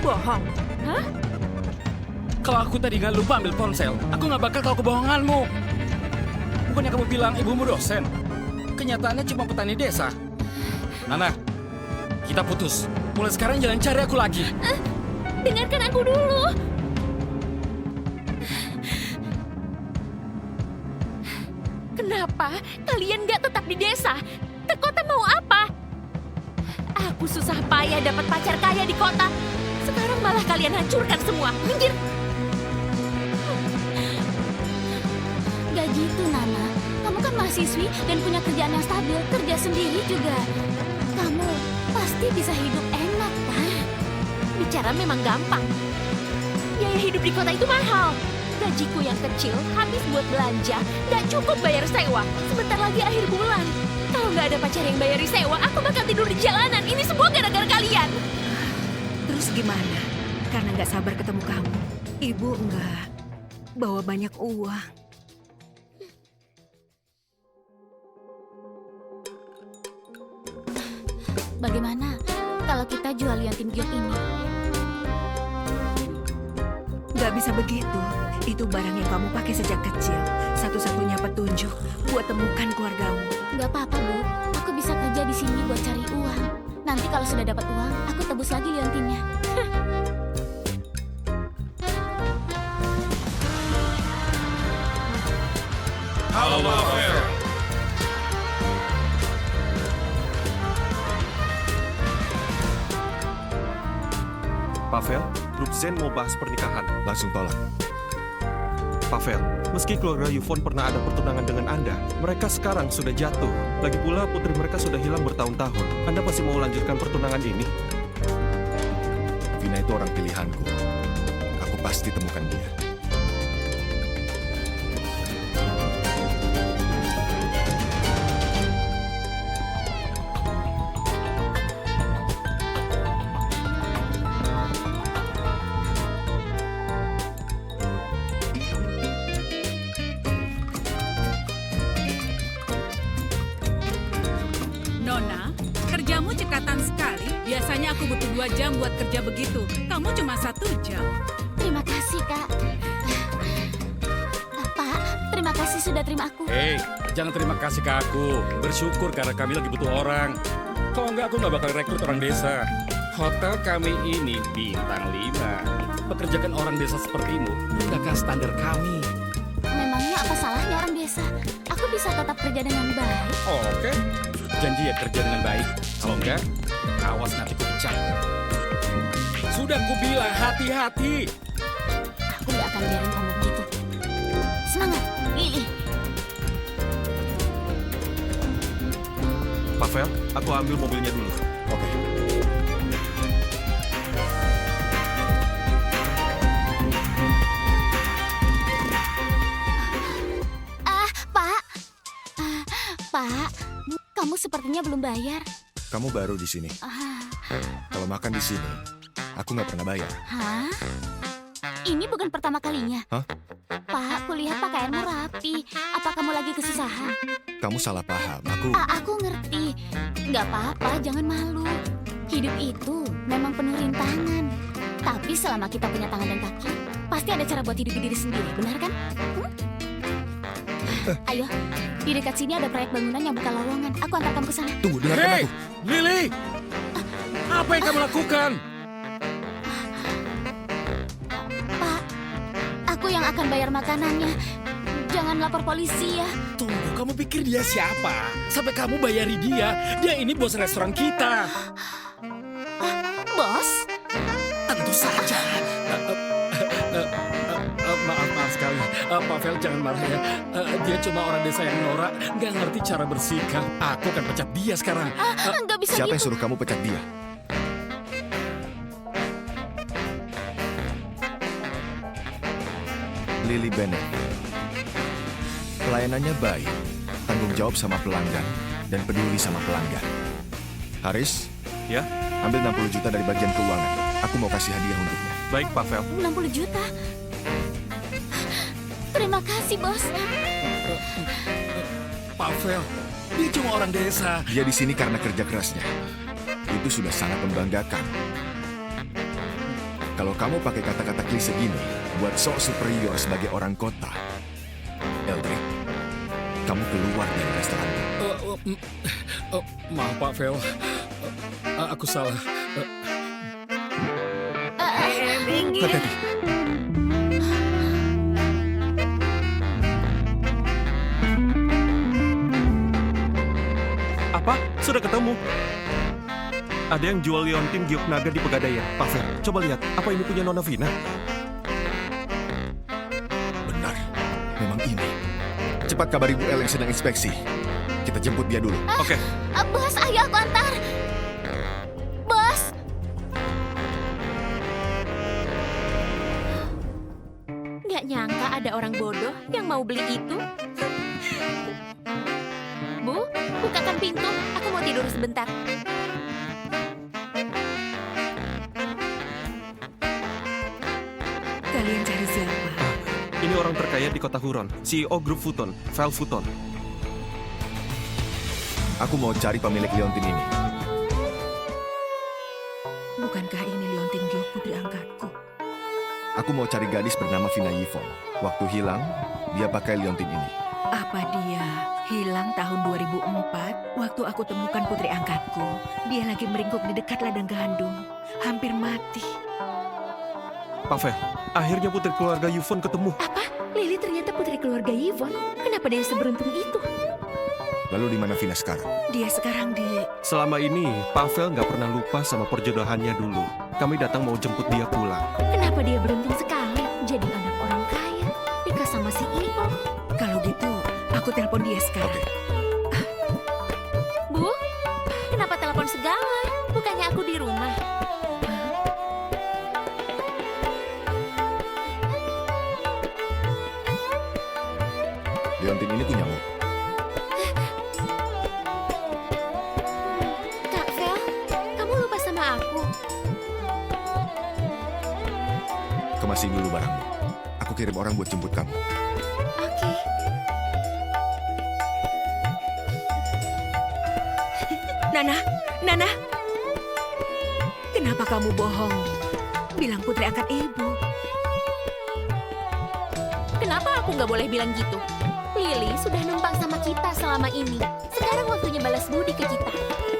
bohong. Hah? Kalau aku tadi nggak lupa ambil ponsel, aku nggak bakal tahu kebohonganmu. Bukannya kamu bilang ibumu dosen? Kenyataannya cuma petani desa. Nana, kita putus. Mulai sekarang jangan cari aku lagi. Dengarkan aku dulu. Kenapa kalian nggak tetap di desa? Ke kota mau apa? Aku susah payah dapat pacar kaya di kota. Sekarang malah kalian hancurkan semua. Minggir. Gak gitu, Nana. Kamu kan mahasiswi dan punya kerjaan yang stabil. Kerja sendiri juga. Kamu pasti bisa hidup enak, kan? Bicara memang gampang. Biaya hidup di kota itu mahal. Gajiku yang kecil habis buat belanja, nggak cukup bayar sewa. Sebentar lagi akhir bulan. Kalau nggak ada pacar yang bayari sewa, aku bakal tidur di jalanan. Ini semua gara-gara kalian. Terus gimana? Karena nggak sabar ketemu kamu, ibu nggak bawa banyak uang. Bagaimana kalau kita jual liontin giok ini? Nggak bisa begitu. Itu barang yang kamu pakai sejak kecil. Satu-satunya petunjuk buat temukan keluargamu. Gak apa-apa, Bu. Aku bisa kerja di sini buat cari uang. Nanti kalau sudah dapat uang, aku tebus lagi liontinnya. Halo, Pavel. Pavel, grup Zen mau bahas pernikahan. Langsung tolak. Pavel, meski keluarga Yufon pernah ada pertunangan dengan Anda, mereka sekarang sudah jatuh. Lagi pula putri mereka sudah hilang bertahun-tahun. Anda masih mau lanjutkan pertunangan ini? Vina itu orang pilihanku. Aku pasti temukan dia. Nona, kerjamu cekatan sekali. Biasanya aku butuh 2 jam buat kerja begitu. Kamu cuma 1 jam. Terima kasih, Kak. Pak, terima kasih sudah terima aku. Hei, jangan terima kasih ke aku. Bersyukur karena kami lagi butuh orang. Kalau enggak, aku nggak bakal rekrut orang desa. Hotel kami ini bintang 5. Pekerjakan orang desa sepertimu, rendahkan standar kami. Memangnya apa salahnya orang desa? Aku bisa tetap kerja dengan baik. Oke, janji ya kerja dengan baik. Kalau enggak, awas nanti ku pecat. Sudah ku bilang hati-hati. Aku nggak akan biarin kamu begitu. Semangat, Lili. Pavel, aku ambil mobilnya dulu. Oke. Pak. Pak, kamu sepertinya belum bayar. Kamu baru di sini. Kalau makan di sini, aku nggak pernah bayar. Hah? Ini bukan pertama kalinya. Hah? Pak, kulihat pakaianmu rapi. Apa kamu lagi kesusahan? Kamu salah paham. Aku ngerti. Nggak apa-apa, jangan malu. Hidup itu memang penuh rintangan. Tapi selama kita punya tangan dan kaki, pasti ada cara buat hidup diri sendiri, benar kan? Ayo, di dekat sini ada proyek bangunan yang bukan lowongan. Aku antar kamu ke sana. Tunggu, dengarkan Hei, aku. Lili! Apa yang kamu lakukan? Pak, aku yang akan bayar makanannya. Jangan lapor polisi ya. Tunggu, kamu pikir dia siapa? Sampai kamu bayari dia. Dia ini bos restoran kita. Bos? Tentu saja. Maaf sekali. Pavel jangan marah ya. Dia cuma orang desa yang norak, nggak ngerti cara bersikap. Aku akan pecat dia sekarang. Nggak bisa Siapa yang gitu. suruh kamu pecat dia? Lily Bennett. Pelayanannya baik, tanggung jawab sama pelanggan, dan peduli sama pelanggan. Haris, Ya, ambil 60 juta dari bagian keuangan. Aku mau kasih hadiah untuknya. baik Pavel. 60 juta. Terima kasih, Bos. Pavel, dia cuma orang desa. Dia di sini karena kerja kerasnya. Itu sudah sangat membanggakan. Kalau kamu pakai kata-kata klise gini buat sok superior sebagai orang kota, Eldrick, kamu keluar dari restoran. Maaf Pak Vel, aku salah. Hati-hati. Apa? Sudah ketemu? Ada yang jual liontin giok naga di Pegadaian. Pavel, coba lihat. Apa ini punya Nona Vina? Benar, memang ini. Cepat kabari Bu El yang sedang inspeksi. Kita jemput dia dulu. Oke. Bos, ayo aku antar. Bos. Nggak nyangka ada orang bodoh yang mau beli itu. Bu, bukakan pintu. Aku mau tidur sebentar. Kalian cari siapa? Ini orang terkaya di kota Huron. CEO grup Futon, Val Futon. Aku mau cari pemilik liontin ini. Bukankah ini liontin giok putri angkatku? Aku mau cari gadis bernama Vina Yvonne. Waktu hilang, dia pakai liontin ini. Apa dia hilang tahun 2004? Waktu aku temukan putri angkatku, dia lagi meringkuk di dekat ladang gandum. Hampir mati. Pavel, akhirnya putri keluarga Yvonne ketemu. Apa? Lily ternyata putri keluarga Yvonne. Kenapa dia seberuntung itu? Lalu di mana Vina sekarang? Dia sekarang di... Selama ini, Pavel nggak pernah lupa sama perjodohannya dulu. Kami datang mau jemput dia pulang. Kenapa dia beruntung sekali jadi anak orang kaya, nikah sama si Ivo? Kalau gitu, aku telepon dia sekarang. Oke. Bu, kenapa telepon segala? Bukannya aku di rumah. Liontin ini punyamu. Kak Vel, kamu lupa sama aku. Kemasin dulu barangmu. Aku kirim orang buat jemput kamu. Oke. Nana, kenapa kamu bohong? Bilang putri angkat ibu. Kenapa aku nggak boleh bilang gitu? Lily sudah numpang sama kita selama ini. Sekarang waktunya balas budi ke kita.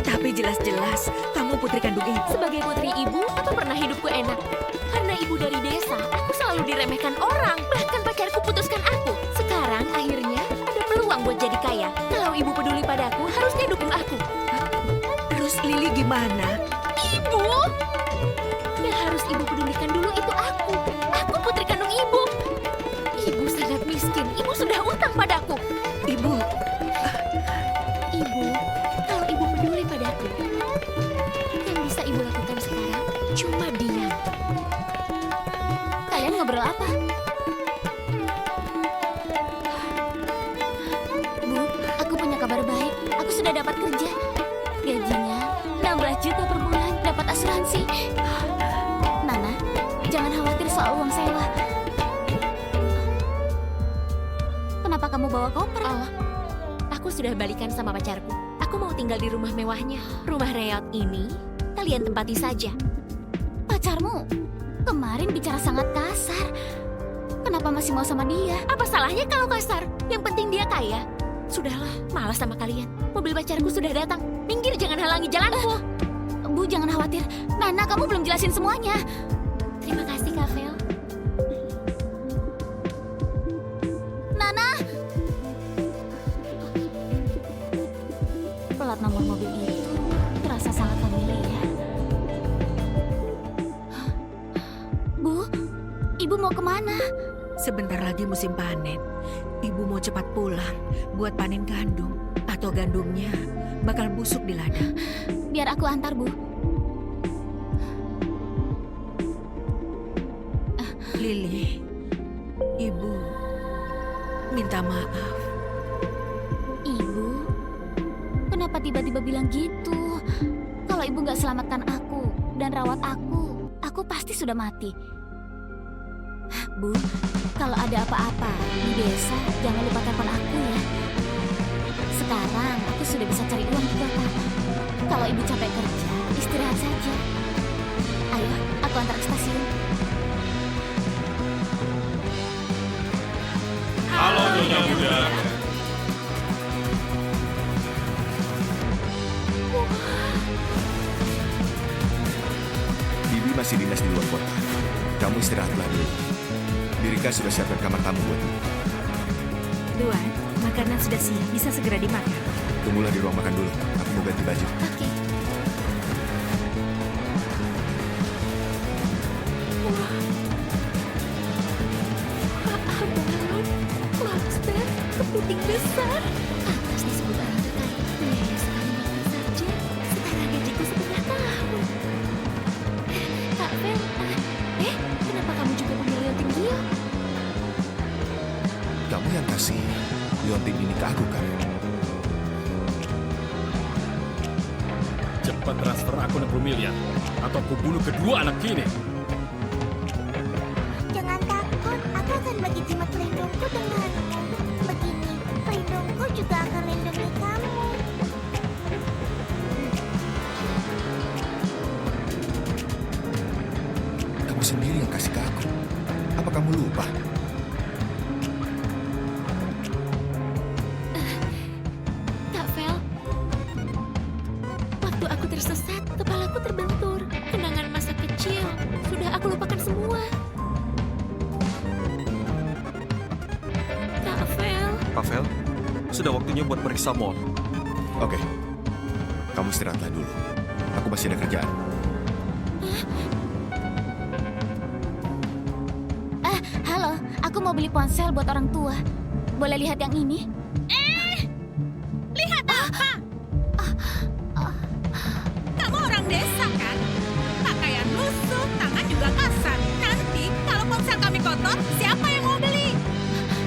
Tapi jelas-jelas kamu putri kandung ibu. Sebagai putri ibu, apa pernah hidupku enak? Karena ibu dari desa, aku selalu diremehkan orang. Bahkan pacarku putuskan aku. Sekarang akhirnya ada peluang buat jadi kaya. Kalau ibu peduli padaku, harusnya dukung aku. Terus Lily gimana? Ibu! Yang harus ibu pedulikan dulu itu aku. Aku putri kandung ibu. Ibu sangat miskin. Ibu sudah utang padaku. Ibu, Ibu, kalau ibu peduli padaku, yang bisa ibu lakukan sekarang cuma diam. Kalian ngobrol apa? Bu, aku punya kabar baik. Aku sudah dapat kerja. Gajinya 16 juta per bulan, dapat asuransi. Nana, jangan khawatir soal uang sewa. Kenapa kamu bawa koper? Oh, aku sudah balikan sama pacarku. Aku mau tinggal di rumah mewahnya. Rumah reot ini kalian tempati saja. Pacarmu kemarin bicara sangat kasar. Kenapa masih mau sama dia? Apa salahnya kalau kasar? Yang penting dia kaya. Sudahlah, malas sama kalian. Mobil pacarku sudah datang. Minggir, jangan halangi jalanku. Bu, jangan khawatir. Nana, kamu belum jelasin semuanya. Terima kasih, Kak Vel. Nana! Plat nomor mobil itu terasa sangat familiar. Bu, ibu mau kemana? sebentar lagi musim panen. Ibu mau cepat pulang buat panen gandum. Atau gandumnya bakal busuk di ladang. Biar aku antar, Bu. Lily, Ibu minta maaf. Ibu, kenapa tiba-tiba bilang gitu? Kalau ibu nggak selamatkan aku dan rawat aku pasti sudah mati. Bu, kalau ada apa-apa di desa, jangan lupa telepon aku ya. Sekarang aku sudah bisa cari uang di kota. Kalau ibu capek kerja, istirahat saja. Ayo, aku antar ke stasiun. masih dinas di luar kota. Kamu istirahatlah dulu. Dirika sudah siapkan kamar tamu buatmu. Tuan, makanan sudah siap, bisa segera dimakan. Tunggulah di ruang makan dulu. Aku mau ganti baju. Oke. Abang, lobster, kepiting besar. Pantas disebut orang terkaya. Biaya sekali makan saja. Setara gajiku setengah tahun. Kak Vel, kenapa kamu juga punya liontin Gio? Kamu yang kasih liontin ini ke aku kan? Cepat transfer aku 60 miliar. Atau aku bunuh kedua anak ini. Jangan takut, aku akan bagi jimat pelindungku denganmu. Begini, pelindungku juga akan lindungi kamu. Kamu sendiri yang kasih ke aku. Apa kamu lupa? Kak Vel, waktu aku tersesat, kepalaku terbentur. Kenangan masa kecil, sudah aku lupakan semua. Kak Vel, Pavel, sudah waktunya buat periksa mall. Oke. Kamu istirahatlah dulu. Aku masih ada kerjaan. Halo, aku mau beli ponsel buat orang tua. Boleh lihat yang ini? Lihat apa? Kamu orang desa kan? Pakaian lusuh, tangan juga kasar. Nanti kalau ponsel kami kotor, siapa yang mau beli?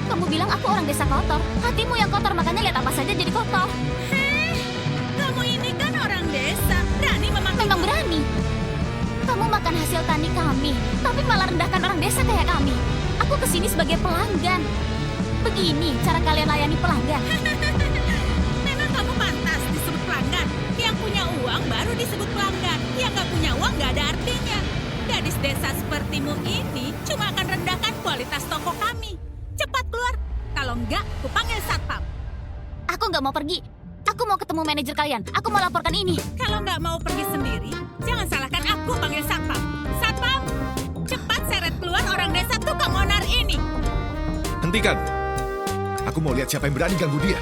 Kamu bilang aku orang desa kotor. Hatimu yang kotor, makanya lihat apa saja jadi kotor. Kamu ini kan orang desa, berani memakai. Memang berani. Kamu makan hasil tani kami, tapi malah rendahkan orang desa kayak kami. Aku kesini sebagai pelanggan. Begini cara kalian layani pelanggan. Memang kamu pantas disebut pelanggan. Yang punya uang baru disebut pelanggan. Yang nggak punya uang nggak ada artinya. Gadis desa sepertimu ini cuma akan rendahkan kualitas toko kami. Cepat keluar. Kalau enggak, aku panggil satpam. Aku nggak mau pergi. Aku mau ketemu manajer kalian. Aku mau laporkan ini. Kalau nggak mau pergi sendiri, jangan salahkan aku panggil satpam. Satpam, cepat seret keluar orang desa tukang onar ini. Hentikan! Aku mau lihat siapa yang berani ganggu dia.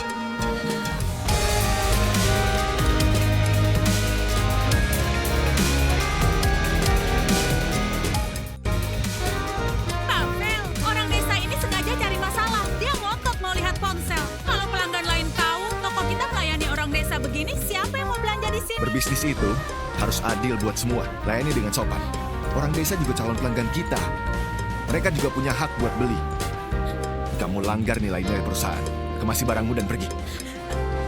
Pavel, orang desa ini sengaja cari masalah. Dia ngotot mau lihat ponsel. Kalau pelanggan lain tahu toko kita melayani orang desa begini, siapa yang mau belanja di sini? Berbisnis itu harus adil buat semua. Layani dengan sopan. Orang desa juga calon pelanggan kita. Mereka juga punya hak buat beli. Kamu langgar nilai-nilai perusahaan. Kemasi barangmu dan pergi.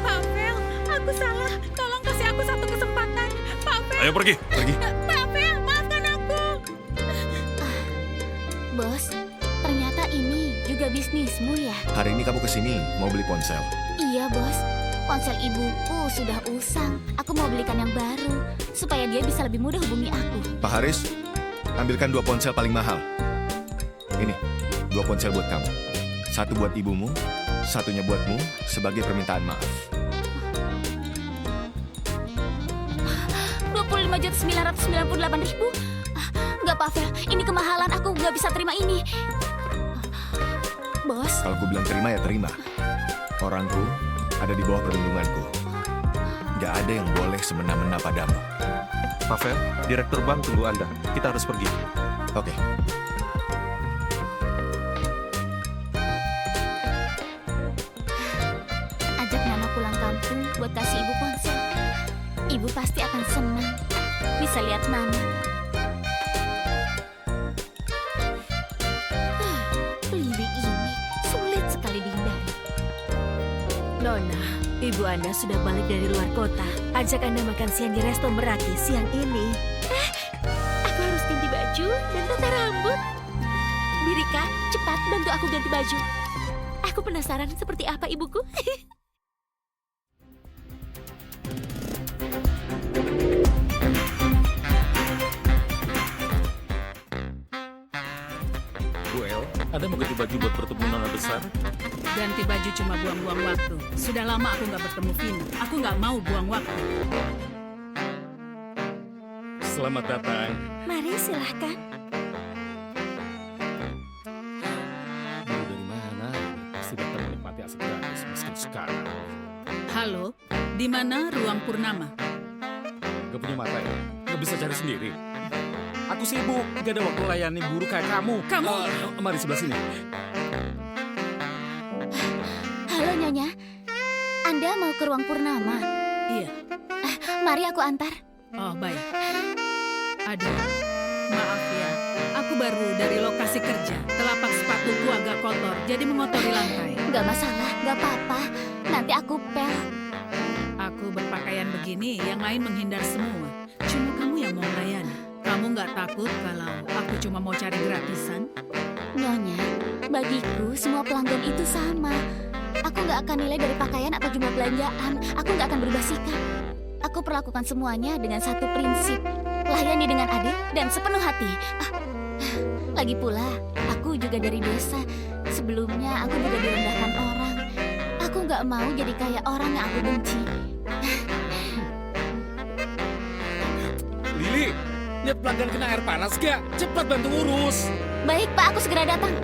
Pavel, aku salah. Tolong kasih aku satu kesempatan. Pavel, Ayo pergi. Pergi. Pavel, maafkan aku. Bos, ternyata ini juga bisnismu ya? Hari ini kamu kesini mau beli ponsel. Iya, Bos. Ponsel ibuku sudah usang. Aku mau belikan yang baru supaya dia bisa lebih mudah hubungi aku. Pak Haris, ambilkan 2 ponsel paling mahal. Ini, 2 ponsel buat kamu. 1 buat ibumu, 1-nya buatmu sebagai permintaan maaf. 25.998.000. Nggak, Pavel. Ini kemahalan. Aku nggak bisa terima ini. Bos, Kalau aku bilang terima ya terima. Orangku ada di bawah perlindunganku. Gak ada yang boleh semena-mena padamu. Pavel, direktur bank tunggu Anda. Kita harus pergi. Oke. ajak Nana pulang kampung buat kasih ibu ponsel. Ibu pasti akan senang bisa lihat Nana. Pelirik ini sulit sekali dihindari. Nona, ibu Anda sudah balik dari luar kota. Ajak Anda makan siang di resto Meraki siang ini. Aku harus ganti baju dan tata rambut. Birika, cepat bantu aku ganti baju. Aku penasaran seperti apa ibuku. Bu El, Anda mau ganti baju buat pertemuan nona besar? Ganti baju cuma buang-buang waktu. Sudah lama aku nggak bertemu Vino. Aku nggak mau buang waktu. Selamat datang. Mari silahkan. Baru dari mana? Pasti datang menikmati asik gratis meski sekarang. Halo, di mana ruang Purnama? Gak punya mata ya? Gak bisa cari sendiri? Aku sibuk, gak ada waktu layani buruh kayak kamu. Mari sebelah sini. Halo Nyonya, Anda mau ke ruang Purnama? Iya. Mari aku antar. Oh, baik. Aduh, maaf ya. Aku baru dari lokasi kerja. Telapak sepatuku agak kotor, jadi mengotori lantai. Gak masalah, gak apa-apa. Nanti aku pel. Aku berpakaian begini, yang lain menghindar semua. Cuma kamu yang mau melayani. Kamu nggak takut kalau aku cuma mau cari gratisan? Nyonya, bagiku semua pelanggan itu sama. Aku nggak akan nilai dari pakaian atau jumlah belanjaan. Aku nggak akan berubah sikap. Aku perlakukan semuanya dengan satu prinsip. Layani dengan adil dan sepenuh hati. Lagi pula, aku juga dari desa. Sebelumnya aku juga direndahkan orang. Aku nggak mau jadi kayak orang yang aku benci. Lili, lihat pelanggan kena air panas gak? Cepat bantu urus. Baik Pak, aku segera datang.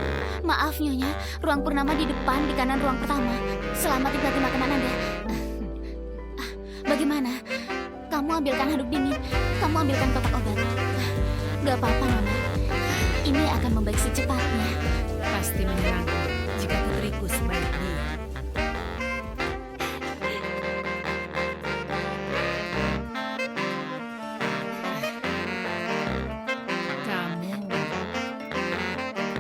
Maaf Nyonya, ruang Purnama di depan, di kanan ruang pertama. Selamat menikmati makanan Anda. Bagaimana? Kamu ambilkan handuk dingin, kamu ambilkan kotak obat. Gak apa-apa Nona, ini akan membaik secepatnya. Pasti menyenangkan jika putriku sebaik dia. Kamu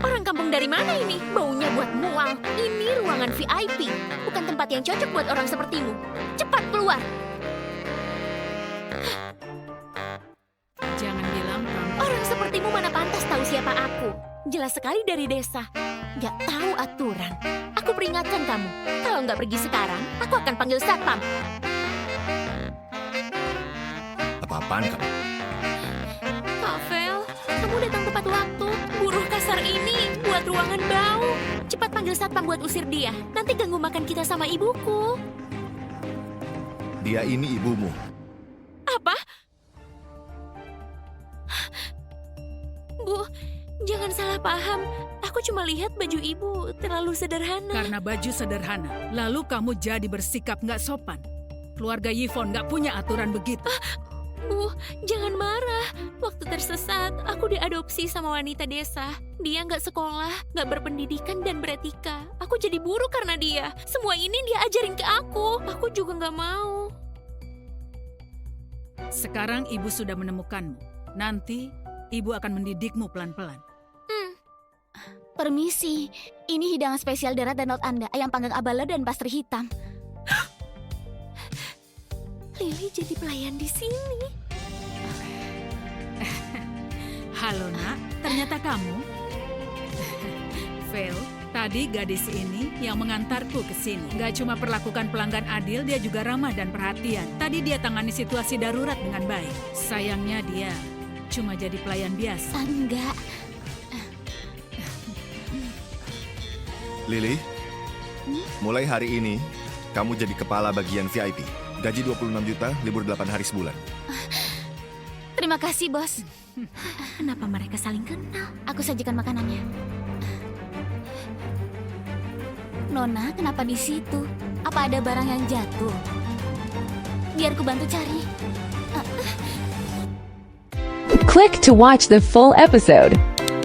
Orang kampung dari mana ini? Baunya buat mual. Ini ruangan VIP, bukan tempat yang cocok buat orang sepertimu. Cepat keluar. jangan bilang kamu. Orang sepertimu mana pantas tahu siapa aku. Jelas sekali dari desa. Gak tahu aturan. Aku peringatkan kamu. Kalau nggak pergi sekarang, aku akan panggil satpam. Apa-apaan kamu? Pavel, kamu datang tepat waktu. Buruh kasar ini buat ruangan bau. Cepat panggil satpam buat usir dia. Nanti ganggu makan kita sama ibuku. Dia ini ibumu. Apa? Bu, jangan salah paham. Aku cuma lihat baju ibu terlalu sederhana. Karena baju sederhana, lalu kamu jadi bersikap nggak sopan. Keluarga Yvonne nggak punya aturan begitu. Bu, jangan marah. Waktu tersesat, aku diadopsi sama wanita desa. Dia nggak sekolah, nggak berpendidikan dan beretika. Aku jadi buruh karena dia. Semua ini dia ajarin ke aku. Aku juga nggak mau. Sekarang ibu sudah menemukanmu. Nanti ibu akan mendidikmu pelan-pelan. Permisi, ini hidangan spesial darat dan laut Anda, ayam panggang abala dan pastry hitam. Lili jadi pelayan di sini. Halo nak, ternyata kamu. Vel, tadi gadis ini yang mengantarku ke sini. Gak cuma perlakukan pelanggan adil, dia juga ramah dan perhatian. Tadi dia tangani situasi darurat dengan baik. Sayangnya dia cuma jadi pelayan biasa. Enggak, Lili, mulai hari ini kamu jadi kepala bagian VIP. Gaji 26 juta, libur 8 hari sebulan. terima kasih bos. Kenapa mereka saling kenal? Aku sajikan makanannya. Nona, kenapa di situ? Apa ada barang yang jatuh? Biar ku bantu cari. Click to watch the full episode.